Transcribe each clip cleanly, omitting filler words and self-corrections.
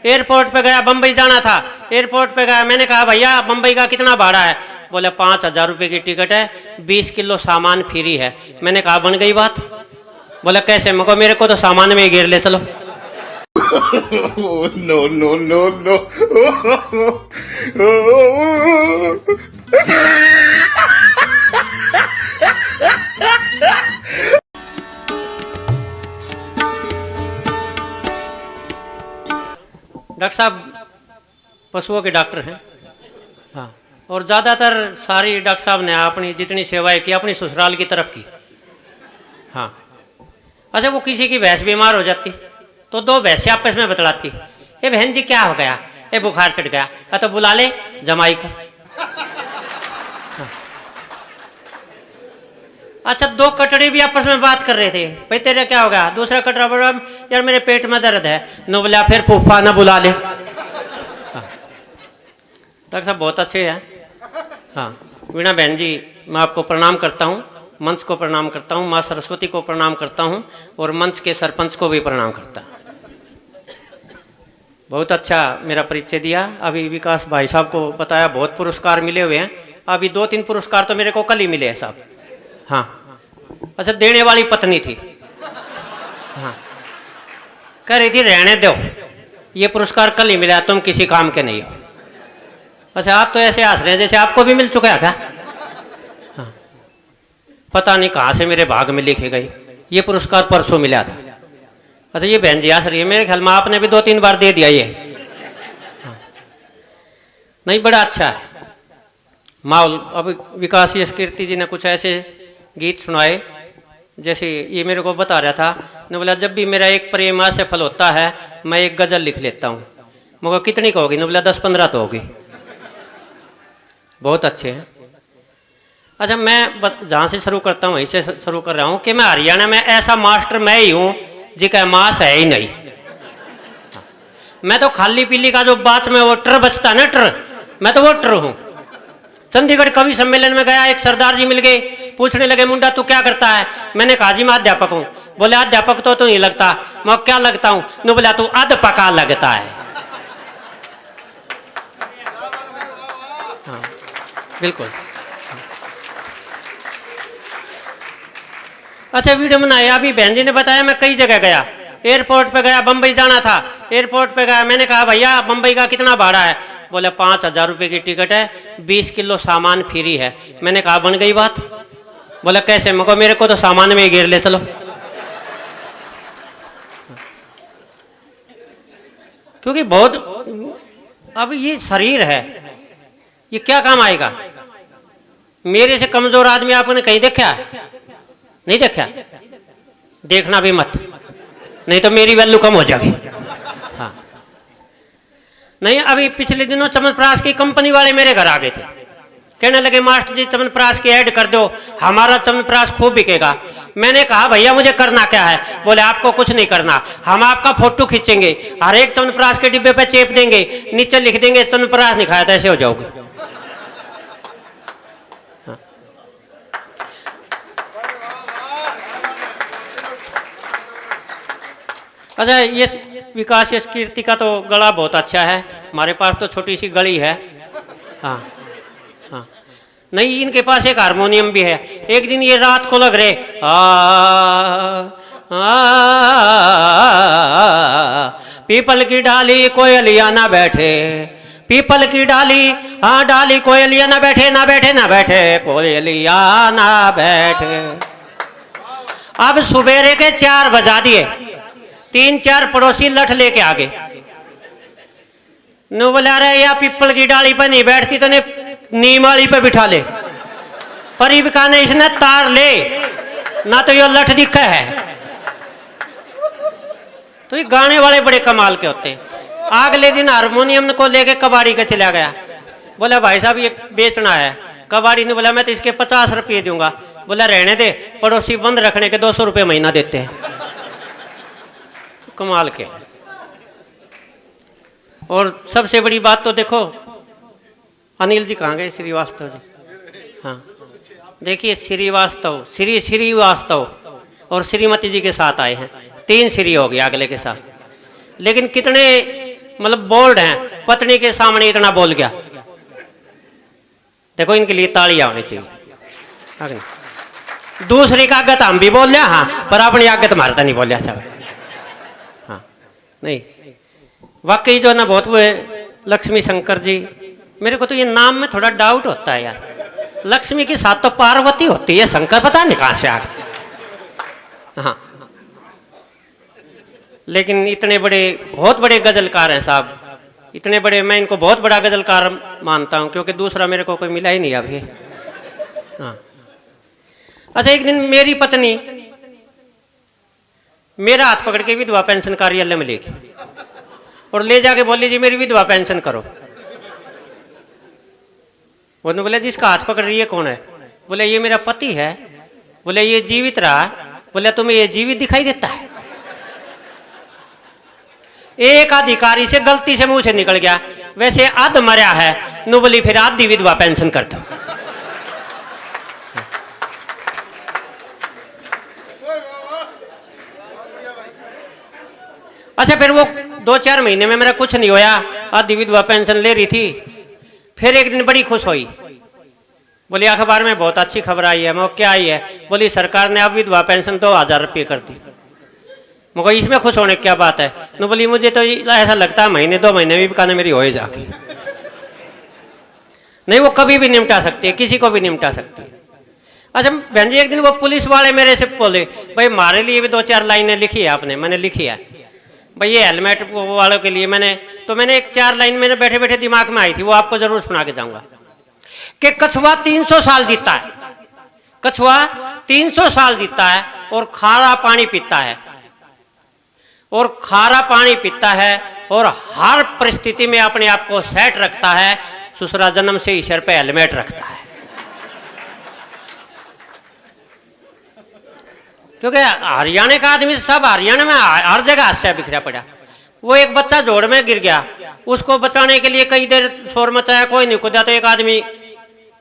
Airport पे गया, बम्बई जाना था, एयरपोर्ट पे गया, मैंने कहा भैया बम्बई का कितना भाड़ा है? बोले 5,000 रुपये की टिकट है, 20 किलो सामान फ्री है। मैंने कहा बन गई बात। बोले कैसे? मको मेरे को तो सामान में ही घेर ले चलो। No no no no. Doctor साहब पशुओं के डॉक्टर हैं। हाँ, और ज़्यादातर सारी डॉक्टर साहब ने अपनी जितनी सेवाएं की अपनी ससुराल की तरफ की। हाँ, अच्छा वो किसी की भैंस बीमार हो जाती तो दो भैंसें आपस में बतलाती, ये बहन जी क्या हो गया, ये बुखार चढ़ गया, तो बुला ले जमाई को। हाँ। अच्छा दो कटड़ी भी आपस में बात कर रहे थे, भाई तेरे क्या हो गया? दूसरा कटरा बोला यार मेरे पेट में दर्द है। न बोला फिर फूफा न बुला ले। डॉक्टर साहब बहुत अच्छे हैं। हाँ, वीणा बहन जी मैं आपको प्रणाम करता हूँ, मंच को प्रणाम करता हूँ, माँ सरस्वती को प्रणाम करता हूँ और मंच के सरपंच को भी प्रणाम करता हूँ। बहुत अच्छा मेरा परिचय दिया। अभी विकास भाई साहब को बताया बहुत पुरस्कार मिले हुए हैं, अभी 2-3 पुरस्कार तो मेरे को कल ही मिले हैं साहब। हाँ, अच्छा देने वाली पत्नी थी, हाँ कह रही थी रहने दो ये पुरस्कार कल ही मिला, तुम किसी काम के नहीं हो। अच्छा आप तो ऐसे हंस रहे हैं जैसे आपको भी मिल चुका है क्या? हाँ, पता नहीं कहाँ से मेरे भाग में लिखे गई, ये पुरस्कार परसों मिला था। अच्छा ये बहन जी हंस रही है, मेरे ख्याल में आपने भी 2-3 बार दे दिया ये। हाँ। नहीं बड़ा अच्छा है माहौल। अब विकास कीर्ति जी ने कुछ ऐसे गीत सुनाए जैसे ये मेरे को बता रहा था, ने बोला जब भी मेरा एक प्रेम असफल होता है मैं एक गजल लिख लेता हूँ। मगर कितनी का होगी? ने बोला 10-15 तो होगी। बहुत अच्छे हैं। अच्छा मैं जहाँ से शुरू करता हूँ वहीं से शुरू कर रहा हूँ कि मैं हरियाणा में ऐसा मास्टर मैं ही हूँ जिसका मास है ही नहीं। मैं तो खाली पीली का जो बात में वो ट्र बचता ना ट्र, मैं तो वो ट्र हूँ। चंडीगढ़ कवि सम्मेलन में गया, एक सरदार जी मिल गए, पूछने लगे मुंडा तू क्या करता है? मैंने कहा जी मैं अध्यापक हूँ। बोले अध्यापक तो नहीं लगता। मैं क्या लगता हूँ? नो बोला तू अध्यापका लगता है। हाँ बिल्कुल। अच्छा वीडियो बनाया, अभी बहन जी ने बताया मैं कई जगह गया, एयरपोर्ट पे गया, बम्बई जाना था, एयरपोर्ट पे गया, मैंने कहा भैया बम्बई का कितना भाड़ा है? बोले 5,000 रुपये की टिकट है, 20 किलो सामान फ्री है। मैंने कहा बन गई बात। बोले कैसे? मको मेरे को तो सामान में ही घेर ले चलो। क्योंकि बहुत अब ये शरीर है ये क्या काम आएगा? मेरे से कमजोर आदमी आपने कहीं देखा? नहीं देखा? देखना भी मत, नहीं तो मेरी वैल्यू कम हो जाएगी। हाँ नहीं, अभी पिछले दिनों चमनप्राश की कंपनी वाले मेरे घर आ गए थे, कहने लगे मास्टर जी चमनप्राश की ऐड कर दो, हमारा चमनप्राश खूब बिकेगा। मैंने कहा भैया मुझे करना क्या है? बोले आपको कुछ नहीं करना, हम आपका फोटो खींचेंगे, हर एक चमनप्राश के डिब्बे पे चेप देंगे, नीचे लिख देंगे चमनप्राश नहीं खाया तो ऐसे हो जाओगे। अच्छा ये विकास कीर्ति का तो गला बहुत अच्छा है, हमारे पास तो छोटी सी गली है। हाँ हाँ नहीं, इनके पास एक हारमोनियम भी है। एक दिन ये रात को लग रहे पीपल की डाली कोयलिया ना बैठे, पीपल की डाली हाँ डाली कोयलिया ना बैठे ना बैठे ना बैठे कोयलिया ना बैठे। अब सुबेरे के 4 बजा दिए, 3-4 पड़ोसी लठ लेके आ गए। नो बोला रहे या पीपल की डाली पर नहीं बैठती तो ने नीम वाली पे बिठा ले, पर ने इसने तार ले ना तो ये लठ दिखा है। तो ये गाने वाले बड़े कमाल के होते हैं। अगले दिन हारमोनियम को लेके कबाड़ी के चला गया, बोला भाई साहब ये बेचना है। कबाड़ी ने बोला मैं तो इसके 50 रुपये दूंगा। बोला रहने दे, पड़ोसी बंद रखने के 200 रुपये महीना देते हैं। कमाल के। और सबसे बड़ी बात तो देखो, अनिल जी कहाँ गए? श्रीवास्तव जी। हाँ देखिए श्रीवास्तव, श्रीवास्तव और श्रीमती जी के साथ आए हैं, 3 श्री हो गए अगले के साथ। लेकिन कितने मतलब बोल्ड हैं, पत्नी के सामने इतना बोल गया। देखो इनके लिए तालियां होनी चाहिए। दूसरी का आगत हम भी बोल लिया, हाँ, पर अपनी आगत मारता नहीं बोलिया सब। हाँ नहीं, वाकई जो ना बहुत वो लक्ष्मी शंकर जी, मेरे को तो ये नाम में थोड़ा डाउट होता है यार। लक्ष्मी के साथ तो पार्वती होती है, शंकर पता नहीं कहां से आ गए। हाँ, लेकिन इतने बड़े, बहुत बड़े गजलकार हैं साहब, इतने बड़े, मैं इनको बहुत बड़ा गजलकार मानता हूं, क्योंकि दूसरा मेरे को कोई मिला ही नहीं अभी। हाँ, अच्छा, एक दिन मेरी पत्नी मेरा हाथ पकड़ के विधवा पेंशन कार्यालय में लेके और ले जाके बोली, जी मेरी विधवा पेंशन करो। उन्होंने बोला, जिसका हाथ पकड़ रही है कौन है? बोले ये मेरा पति है। बोले ये जीवित रहा? बोले तुम्हें ये जीवित दिखाई देता है? एक अधिकारी से गलती से मुंह से निकल गया, वैसे आध मरा है। नु बोली फिर आधी विधवा पेंशन कर दो। अच्छा, फिर वो 2-4 महीने में मेरा कुछ नहीं होया, आधी विधवा पेंशन ले रही थी। फिर एक दिन बड़ी खुश हुई, बोली अखबार में बहुत अच्छी खबर आई है। मैं क्या आई है? बोली सरकार ने अब विधवा पेंशन 2000 रुपये कर दी। मुझे इसमें खुश होने की क्या बात है? न बोली मुझे तो ऐसा लगता है महीने 2 महीने में भी कहना मेरी हो जाके। नहीं, वो कभी भी निपटा सकती है, किसी को भी निपटा सकती है। अच्छा बहन जी, एक दिन वो पुलिस वाले मेरे से बोले, भाई हमारे लिए भी 2-4 लाइनें लिखी है आपने। मैंने लिखी है भाई, ये हेलमेट वालों के लिए। मैंने 1-4 लाइन मेरे बैठे बैठे दिमाग में आई थी, वो आपको जरूर सुना के जाऊंगा। कि कछुआ 300 साल जीता है, कछुआ 300 साल जीता है और खारा पानी पीता है, और खारा पानी पीता है और हर परिस्थिति में अपने आप को सेट रखता है। ससुरा जन्म से ही सिर पे हेलमेट रखता है, क्योंकि हरियाणा का आदमी सब हरियाणा में हर जगह हादसा बिखरा पड़ा। वो एक बच्चा जोड़ में गिर गया, उसको बचाने के लिए कई देर शोर मचाया, कोई नहीं कूदा, तो एक आदमी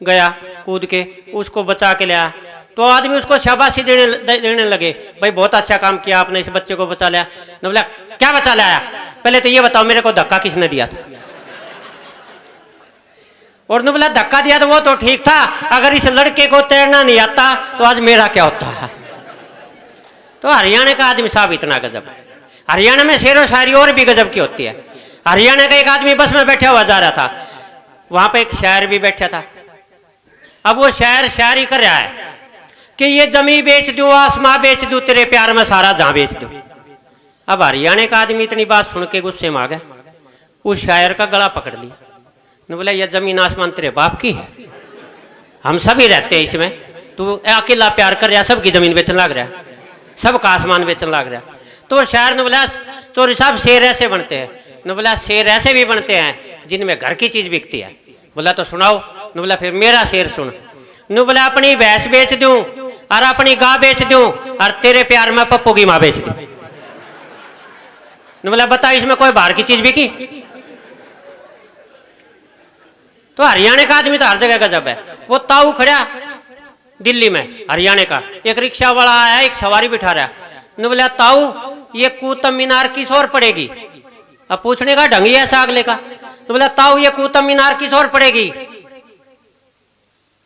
गया कूद के उसको बचा के लाया। तो आदमी उसको शाबाशी देने लगे, भाई बहुत अच्छा काम किया आपने, इस बच्चे को बचा लिया। न बोला क्या बचा लाया? पहले तो ये बताओ मेरे को धक्का किसने दिया था? और न बोला धक्का दिया तो वो तो ठीक था, अगर इस लड़के को तैरना नहीं आता तो आज मेरा क्या होता है? तो हरियाणा का आदमी साहब इतना गजब है। हरियाणा में शेरो शायरी और भी गजब की होती है। हरियाणा का एक आदमी बस में बैठा हुआ जा रहा था, वहां पे एक शायर भी बैठा था। अब वो शायर शायरी कर रहा है कि ये जमी बेच दूं, आसमां बेच दूं, तेरे प्यार में सारा जहां बेच दूं। अब हरियाणा का आदमी इतनी बात सुन के गुस्से में आ गया, उस शायर का गला पकड़ लिया। ने बोला ये जमीन आसमान तेरे बाप की है, हम सभी रहते हैं इसमें, तू अकेला प्यार कर रहा, सबकी जमीन बेचने लग रहा है, सबका आसमान बेचने लग रहा। तो शायर ने बोला चोरी साहब शेर ऐसे बनते हैं। ने बोला शेर ऐसे भी बनते हैं जिनमें घर की चीज बिकती है। बोला तो सुनाओ। ने बोला फिर मेरा शेर सुन। ने बोला अपनी भैंस बेच दूं और अपनी गाय बेच दूं और तेरे प्यार में पप्पू की माँ बेच दूं। ने बोला बता इसमें कोई बाहर की चीज बिकी? तो हरियाणा का आदमी तो हर जगह गजब है। वो ताऊ खड़ा दिल्ली में, हरियाणा का एक रिक्शा वाला आया, एक सवारी बिठा रहा। ने बोला ताऊ ये कुतुब मीनार किस ओर पड़ेगी? अब पूछने का ढंग ही ऐसा अगले का। तो बोला ताऊ ये कुतुब मीनार किस ओर पड़ेगी?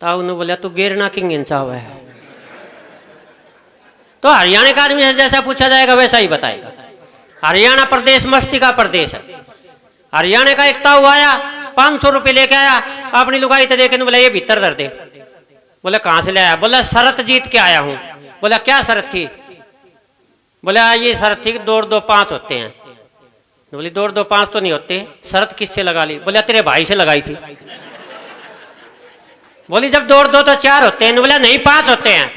ताऊ ने बोला तू गेरना किंग इंसाफ है। तो हरियाणा का आदमी जैसा पूछा जाएगा वैसा ही बताएगा। हरियाणा प्रदेश मस्ती का प्रदेश है। हरियाणा का एक ताऊ आया, 500 रुपये लेके आया, अपनी लुगाई तो देखे, बोला ये भीतर धर दे। बोला कहां से ले आया? बोला शरत जीत के आया हूं। बोला क्या शरत थी? बोला ये शरत थी कि 2-2-5 होते हैं। बोली 2-2-5 तो नहीं होते, शरत किससे लगा ली? बोला तेरे भाई से लगाई थी। बोली जब 2-2 तो 4 होते हैं। बोला नहीं 5 होते हैं।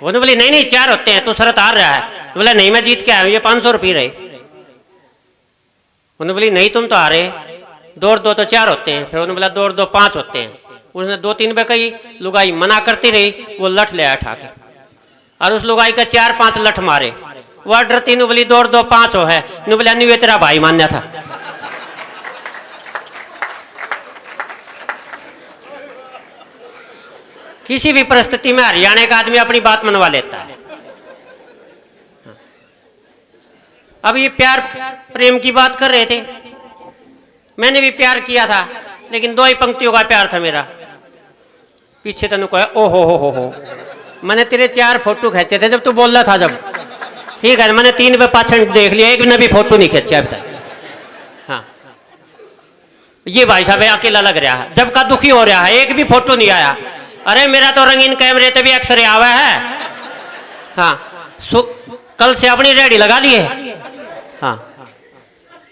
वो बोली नहीं 4 होते हैं, तो शरत हार रहा है। बोला नहीं मैं जीत के आया हूं, ये 500 रुपये रहे। उन्होंने बोली नहीं तुम तो हारे, 2-2 तो 4 होते हैं। फिर उन्होंने बोला 2-2-5 होते हैं। उसने 2-3 बार कही, लुगाई मना करती रही, वो लठ ले आया ठाके और उस लुगाई का 4-5 लठ मारे। वह डरती ने बोली 2-2-5 हो है। ने बोला नहीं तेरा भाई मान्या था। किसी भी परिस्थिति में हरियाणा का आदमी अपनी बात मनवा लेता है। अब ये प्यार प्रेम की बात कर रहे थे, मैंने भी प्यार किया था, लेकिन 2 ही पंक्तियों का प्यार था मेरा। पीछे तनु कहा ओ हो, मैंने तेरे 4 फोटो खींचे थे जब तू बोल रहा था। जब ठीक है, मैंने 3 पे पाछन देख लिया, एक ने भी फोटो नहीं खींचा अभी तक। हाँ, ये भाई साहब अकेला लग रहा है, जब का दुखी हो रहा है, एक भी फोटो नहीं आया। अरे मेरा तो रंगीन कैमरे तभी अक्सर आवा है। हाँ, कल से अपनी रेडी लगा लिए। हाँ,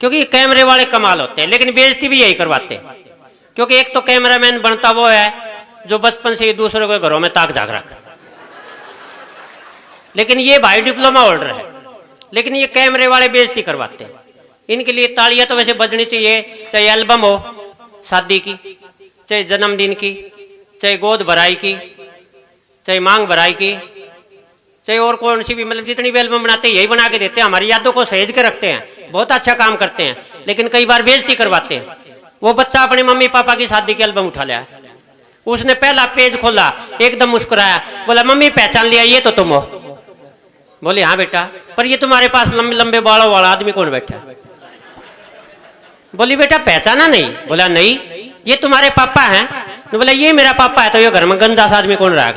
क्योंकि कैमरे वाले कमाल होते हैं, लेकिन बेइज्जती भी यही करवाते हैं। क्योंकि एक तो कैमरामैन बनता वो है जो बचपन से ही दूसरों के घरों में ताक झाक रखा, लेकिन ये भाई डिप्लोमा होल्डर है, लेकिन ये कैमरे वाले बेइज्जती करवाते हैं। इनके लिए तालियां तो वैसे बजनी चाहिए, चाहे एल्बम हो शादी की, चाहे जन्मदिन की, चाहे गोद भराई की, चाहे मांग भराई की, चाहे और कौन सी भी, मतलब जितनी भी एल्बम बनाते हैं यही बना के देते हैं, हमारी यादों को सहेज के रखते हैं, बहुत अच्छा काम करते हैं। लेकिन कई बार बेइज्जती करवाते हैं। वो बच्चा अपने मम्मी पापा की शादी की एल्बम उठा लिया, उसने पहला पेज खोला, एकदम मुस्कुराया, बोला मम्मी पहचान लिया, ये तो तुम हो। बोले हाँ बेटा, पर ये तुम्हारे पास लंबे लंबे बालों वाला आदमी कौन बैठा? बोली बेटा पहचाना नहीं? बोला नहीं, ये तुम्हारे पापा हैं। तो बोला ये मेरा पापा है, तो ये घर में गंजा सा आदमी कौन रहा?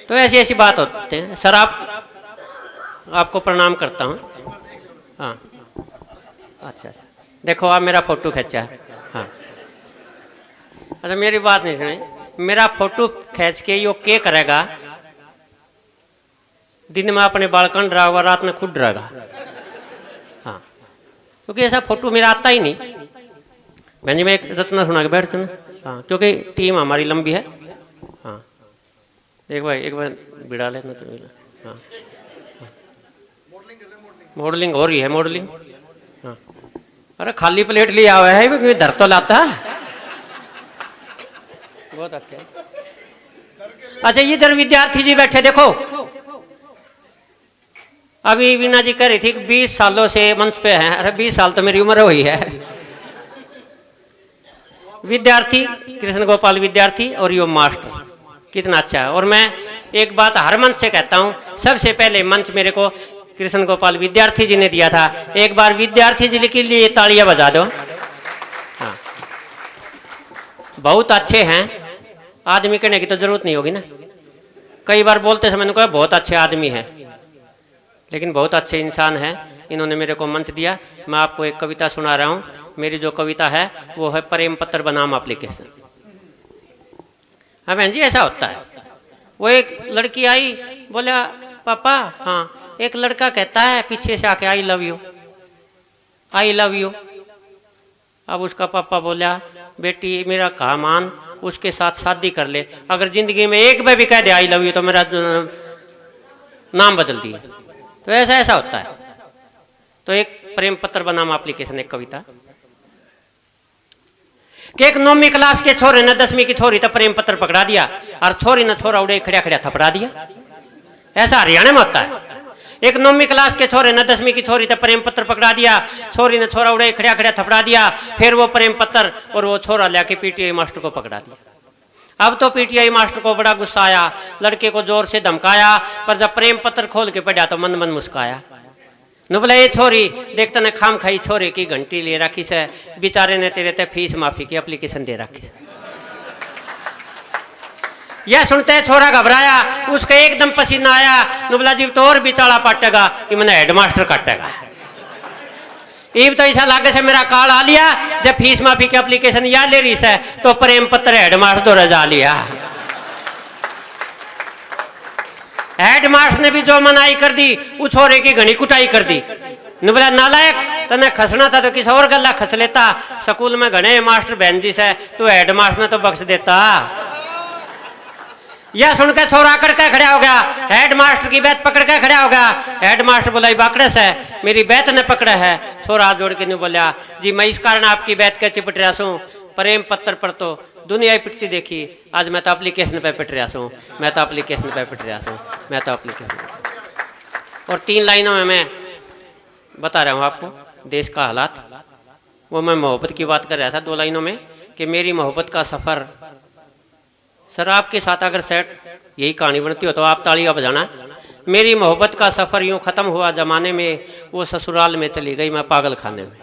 तो ऐसी ऐसी बात होते हैं। सर आपको प्रणाम करता हूँ। हाँ, अच्छा, देखो आप मेरा फोटो खींचा है। हाँ, अच्छा मेरी बात नहीं सुनी, मेरा फोटो खींच के यो क्या करेगा? दिन में अपने बालकन डरागा, रात में खुद डरागा। हाँ, क्योंकि ऐसा फोटो मेरा आता ही नहीं। बहन जी मैं एक रचना सुना के बैठते ना। हाँ, क्योंकि टीम हमारी लंबी है। हाँ, एक बार बिड़ा लेना चाहिए। हाँ, मॉडलिंग हो रही है, मॉडलिंग। हाँ, अरे खाली प्लेट लिया हुआ है, धर तो लाता है। बहुत अच्छा। अच्छा इधर विद्यार्थी जी बैठे देखो। अभी वीणा जी कह रही थी कि 20 सालों से मंच पे हैं। अरे 20 साल तो मेरी उम्र हुई है। विद्यार्थी, कृष्ण गोपाल विद्यार्थी और यो मास्टर, कितना अच्छा है। और मैं एक बात हर मंच से कहता हूँ, सबसे पहले मंच मेरे को कृष्ण गोपाल विद्यार्थी जी ने दिया था। एक बार विद्यार्थी जी के लिए तालियां बजा दो। हाँ, बहुत अच्छे हैं। आदमी कहने की तो जरूरत नहीं होगी ना। कई बार बोलते समय कहा बहुत अच्छे आदमी हैं, लेकिन बहुत अच्छे इंसान हैं। इन्होंने मेरे को मंच दिया। मैं आपको एक कविता सुना रहा हूँ। मेरी जो कविता है वो है प्रेम पत्र बनाम एप्लीकेशन। हाँ बहन जी ऐसा होता है। वो एक लड़की आई, बोला पापा, हाँ, एक लड़का कहता है पीछे से आके I love you, I love you. अब उसका पापा बोला बेटी मेरा कहा मान, उसके साथ शादी कर ले। अगर जिंदगी में एक बार भी कह दे आई लव यू तो मेरा नाम बदल दिए। तो ऐसा होता है। तो एक प्रेम पत्र बनाम एप्लीकेशन, एक कविता कि एक 9वीं क्लास के छोरे ने 10वीं की छोरी तो प्रेम पत्र पकड़ा दिया, और छोरी ने छोरा उड़े खड़ा खड़ा थपड़ा दिया। ऐसा हरियाणा में होता है। एक 9वीं क्लास के छोरे ने 10वीं की छोरी तो प्रेम पत्र पकड़ा दिया, छोरी ने छोरा उड़े खड़ा खड़ा थपड़ा दिया। फिर वो प्रेम पत्र और वो छोरा लेके पीटीआई मास्टर को पकड़ा दिया। अब तो पीटीआई मास्टर को बड़ा गुस्सा आया, लड़के को जोर से धमकाया, पर जब प्रेम पत्र खोल के पढ़ा तो मन मन मुस्काया। न बोला ये छोरी देखते ने खाम खाई छोरे की घंटी ले रखी से, बेचारे ने तेरे ते फीस माफी की एप्लीकेशन दे रखी से। यह सुनते छोरा घबराया, उसका एकदम पसीना आया। नुबला जी तो और बिचारा पाटेगा, कि मैंने हेडमास्टर काटेगा। इब तो ऐसा लागे से मेरा कार्ड आ लिया, जब फीस माफी की एप्लीकेशन या ले रही है तो प्रेम पत्र हेडमास्टर तो रजा लिया। हेडमास्टर ने भी जो मनाई कर दी, उस छोरे की घनी कुटाई कर दी। नुबला नालायक, तने खसना था तो किसी और गला खस लेता। स्कूल में घने मास्टर बहन जी से, तो हेडमास्टर ने तो बख्श देता। यह सुनकर छोरा करके खड़ा हो गया, हेडमास्टर की बैत पकड़ के खड़ा हो गया। हेडमास्टर बोला बाकड़े से मेरी बैत ने पकड़ा है। छोरा जोड़ के नहीं बोला जी मैं इस कारण आपकी बैत के चिपट रहा हूँ, प्रेम पत्र पर तो दुनिया ही पिटती देखी, आज मैं तो एप्लीकेशन पे पिट रहा हूँ, मैं तो एप्लीकेशन पे पिट रहा हूँ, मैं तो एप्लीकेशन। और 3 लाइनों में मैं बता रहा हूँ आपको देश का हालात। वो मैं मोहब्बत की बात कर रहा था 2 लाइनों में, कि मेरी मोहब्बत का सफ़र। सर आपके साथ अगर सेट यही कहानी बनती हो तो आप तालियां बजाना। मेरी मोहब्बत का सफ़र यूं ख़त्म हुआ ज़माने में, वो ससुराल में चली गई मैं पागल खाने में।